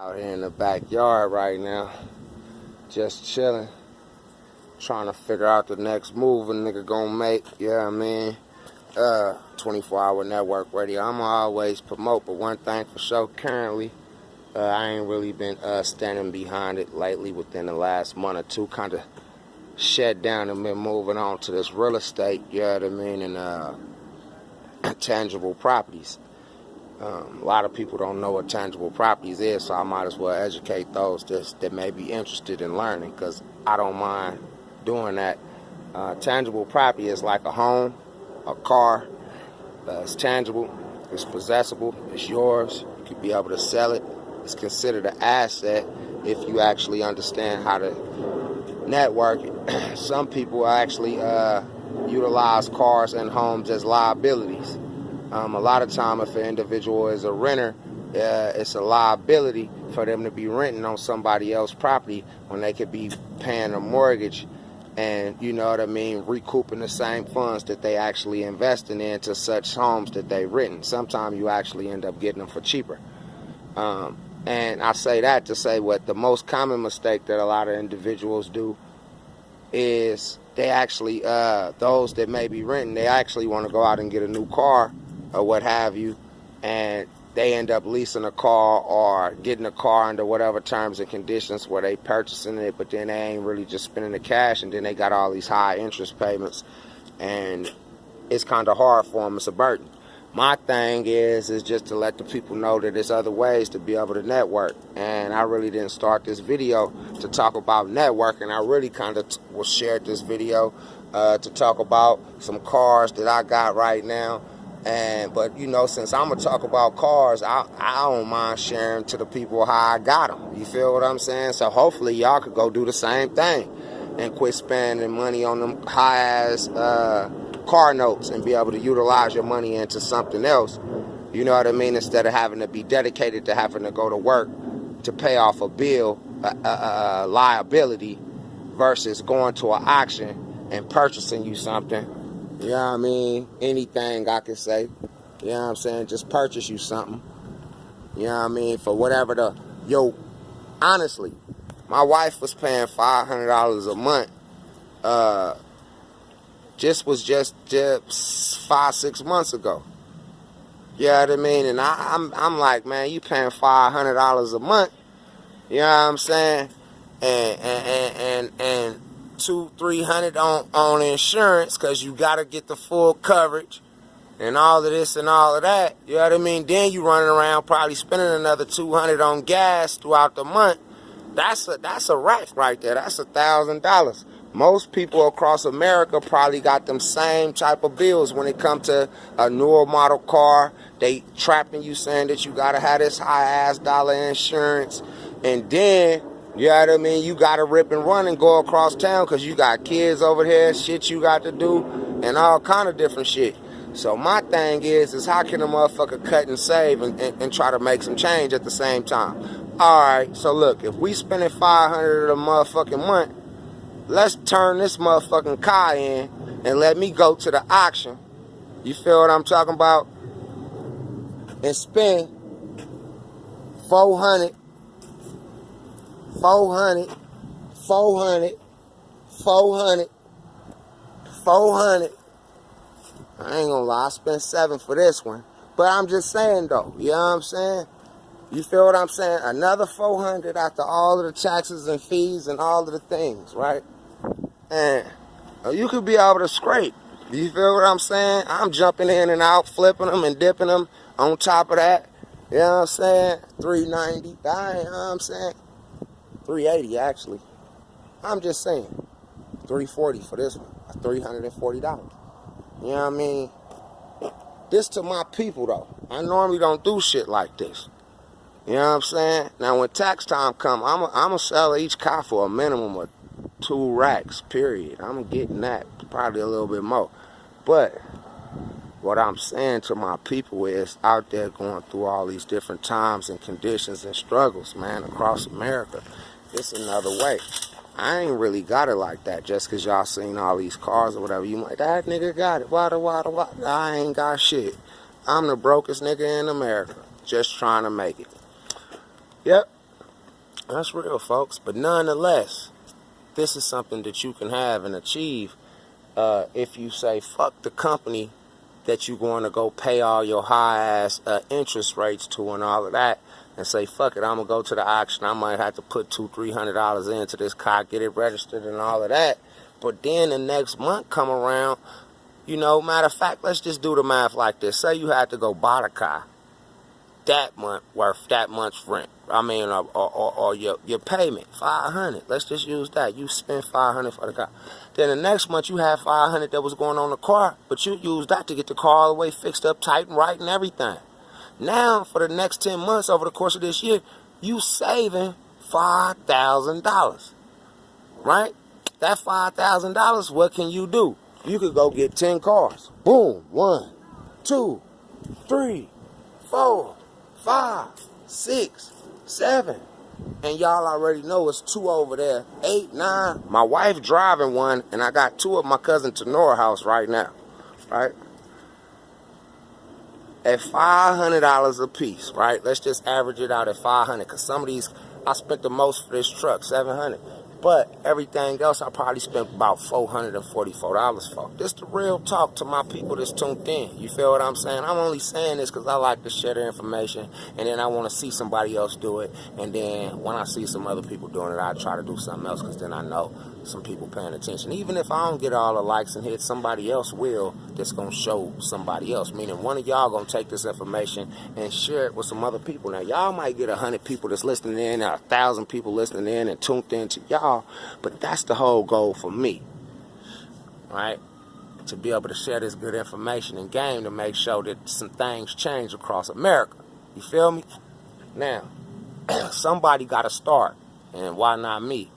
Out here in the backyard right now, just chilling, trying to figure out the next move a nigga gonna make. Yeah, I mean, 24-hour network radio. I'm always promote, but one thing for sure, currently, I ain't really been standing behind it lately. Within the last month or two, kind of shut down and been moving on to this real estate. You know what I mean, and tangible properties. A lot of people don't know what tangible properties is, so I might as well educate those that may be interested in learning, because I don't mind doing that. Tangible property is like a home, a car. It's tangible, it's possessible, it's yours. You could be able to sell it. It's considered an asset if you actually understand how to network it. Some people actually utilize cars and homes as liabilities. A lot of time, if an individual is a renter, it's a liability for them to be renting on somebody else's property when they could be paying a mortgage and, you know what I mean, recouping the same funds that they actually investing into such homes that they've written. Sometimes you actually end up getting them for cheaper. And I say that to say what the most common mistake that a lot of individuals do is they actually, those that may be renting, they actually want to go out and get a new car or what have you, and they end up leasing a car or getting a car under whatever terms and conditions where they purchasing it, but then they ain't really just spending the cash, and then they got all these high interest payments, and it's kind of hard for them. It's a burden. My thing is just to let the people know that there's other ways to be able to network, and I really didn't start this video to talk about networking. I really kind of shared this video to talk about some cars that I got right now. But you know, since I'm gonna talk about cars, I don't mind sharing to the people how I got them. You feel what I'm saying? So hopefully y'all could go do the same thing and quit spending money on them high ass car notes and be able to utilize your money into something else. You know what I mean? Instead of having to be dedicated to having to go to work to pay off a bill, a liability, versus going to an auction and purchasing you something. You know what I mean? Anything I can say. You know what I'm saying? Just purchase you something. You know what I mean? For whatever honestly, my wife was paying $500 a month. Just 5-6 months ago. You know what I mean? And I'm like, man, you paying $500 a month. You know what I'm saying? And $200-300 on insurance, because you got to get the full coverage and all of this and all of that. You know what I mean? Then you running around probably spending another $200 on gas throughout the month. That's a rack right there. That's $1,000. Most people across America probably got them same type of bills when it comes to a newer model car. They trapping you saying that you got to have this high ass dollar insurance, and then you know what I mean, you got to rip and run and go across town because you got kids over here, shit you got to do, and all kind of different shit. So my thing is how can a motherfucker cut and save and try to make some change at the same time? All right, so look, if we spending $500 a motherfucking month, let's turn this motherfucking car in and let me go to the auction. You feel what I'm talking about? And spend $400. I ain't gonna lie, I spent $7 for this one. But I'm just saying though, you know what I'm saying? You feel what I'm saying? Another $400 after all of the taxes and fees and all of the things, right? And you could be able to scrape. You feel what I'm saying? I'm jumping in and out, flipping them and dipping them on top of that. You know what I'm saying? $390. You know what I'm saying? $380 actually. I'm just saying. $340 for this one. $340. You know what I mean? This to my people though. I normally don't do shit like this. You know what I'm saying? Now when tax time come, I'm gonna sell each car for a minimum of 2 racks, period. I'm getting that, probably a little bit more. But what I'm saying to my people is out there going through all these different times and conditions and struggles, man, across America. It's another way. I ain't really got it like that just because y'all seen all these cars or whatever. You like, that nigga got it. Wada. I ain't got shit. I'm the brokest nigga in America, just trying to make it. Yep. That's real, folks. But nonetheless, this is something that you can have and achieve if you say, fuck the company that you're going to go pay all your high-ass interest rates to and all of that, and say, fuck it, I'm going to go to the auction. I might have to put $200-$300 into this car, get it registered and all of that. But then the next month come around, you know, matter of fact, let's just do the math like this. Say you had to go buy the car that month worth that month's rent. I mean, or your payment, $500. Let's just use that. You spend $500 for the car. Then the next month you had $500 that was going on the car, but you used that to get the car all the way fixed up, tight and right and everything. Now, for the next 10 months over the course of this year, you saving $5,000, right? That $5,000, what can you do? You could go get 10 cars. Boom. 1, 2, 3, 4, 5, 6, 7. And y'all already know it's 2 over there. 8, 9. My wife driving one, and I got 2 at my cousin Tenora house right now. Right? At $500 a piece, right? Let's just average it out at $500, because some of these, I spent the most for this truck, $700. But everything else, I probably spent about $444 for. This the real talk to my people that's tuned in. You feel what I'm saying? I'm only saying this because I like to share the information, and then I want to see somebody else do it. And then when I see some other people doing it, I try to do something else, because then I know some people paying attention. Even if I don't get all the likes and hits, somebody else will that's going to show somebody else. Meaning one of y'all going to take this information and share it with some other people. Now, y'all might get 100 people that's listening in, or 1,000 people listening in and tuned in to y'all, but that's the whole goal for me, right? To be able to share this good information and game to make sure that some things change across America. You feel me? Now, somebody got to start, and why not me,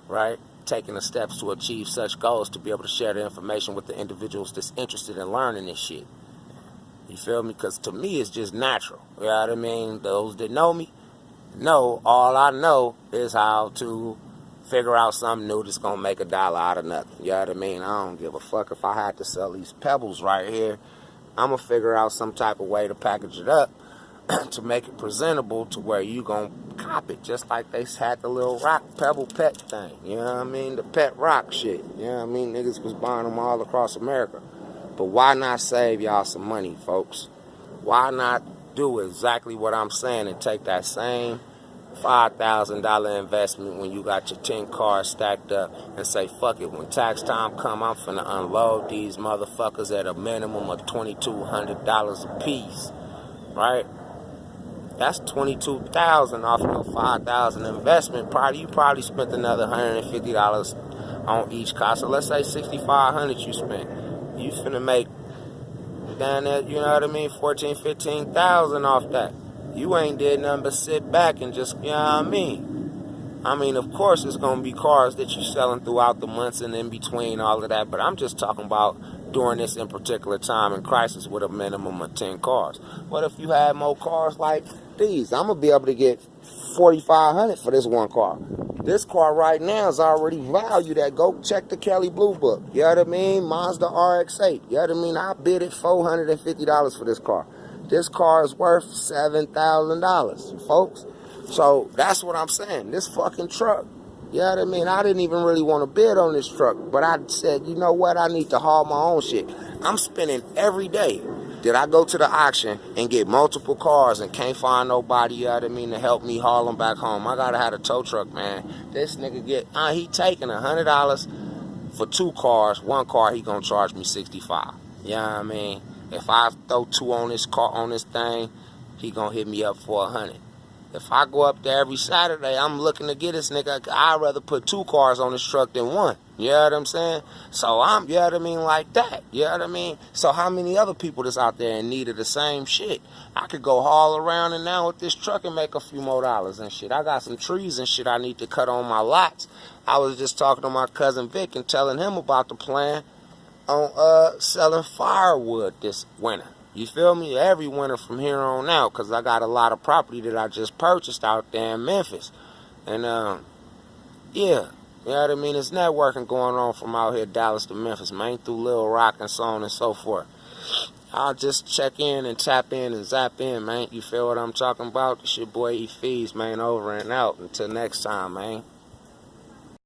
right? Taking the steps to achieve such goals, to be able to share the information with the individuals that's interested in learning this shit. You feel me? Because to me, it's just natural. You know what I mean? Those that know me know all I know is how to figure out something new that's going to make $1 out of nothing. You know what I mean? I don't give a fuck if I had to sell these pebbles right here. I'm going to figure out some type of way to package it up to make it presentable to where you going to cop it. Just like they had the little rock pebble pet thing. You know what I mean? The pet rock shit. You know what I mean? Niggas was buying them all across America. But why not save y'all some money, folks? Why not do exactly what I'm saying and take that same $5,000 investment when you got your 10 cars stacked up and say, fuck it, when tax time come, I'm finna unload these motherfuckers at a minimum of $2,200 a piece, right? That's $22,000 off your $5,000 investment. You probably spent another $150 on each car. So let's say $6,500 you spent. You finna make down there, you know what I mean, $14,000, $15,000 off that. You ain't did nothing but sit back and just, you know what I mean? I mean, of course, it's going to be cars that you're selling throughout the months and in between all of that, but I'm just talking about during this in particular time in crisis with a minimum of 10 cars. What if you had more cars like these? I'm going to be able to get $4,500 for this one car. This car right now is already valued at, go check the Kelly Blue Book. You know what I mean? Mazda RX-8. You know what I mean? I bid it $450 for this car. This car is worth $7,000, folks. So that's what I'm saying. This fucking truck. You know what I mean? I didn't even really want to bid on this truck, but I said, you know what? I need to haul my own shit. I'm spending every day. Did I go to the auction and get multiple cars and can't find nobody, you know what I mean, to help me haul them back home? I gotta have a tow truck, man. This nigga he taking $100 for 2 cars. 1 car, he gonna charge me $65. You know what I mean? If I throw 2 on this car, on this thing, he gonna hit me up for $100. If I go up there every Saturday, I'm looking to get this nigga. I'd rather put 2 cars on this truck than 1. You know what I'm saying? So you know what I mean, like that. You know what I mean? So how many other people that's out there in need of the same shit? I could go haul around and now with this truck and make a few more dollars and shit. I got some trees and shit I need to cut on my lots. I was just talking to my cousin Vic and telling him about the plan on selling firewood this winter. You feel me? Every winter from here on out, because I got a lot of property that I just purchased out there in Memphis. And, yeah, you know what I mean? It's networking going on from out here, Dallas to Memphis, man, through Little Rock and so on and so forth. I'll just check in and tap in and zap in, man. You feel what I'm talking about? It's your boy E Fees, man, over and out. Until next time, man.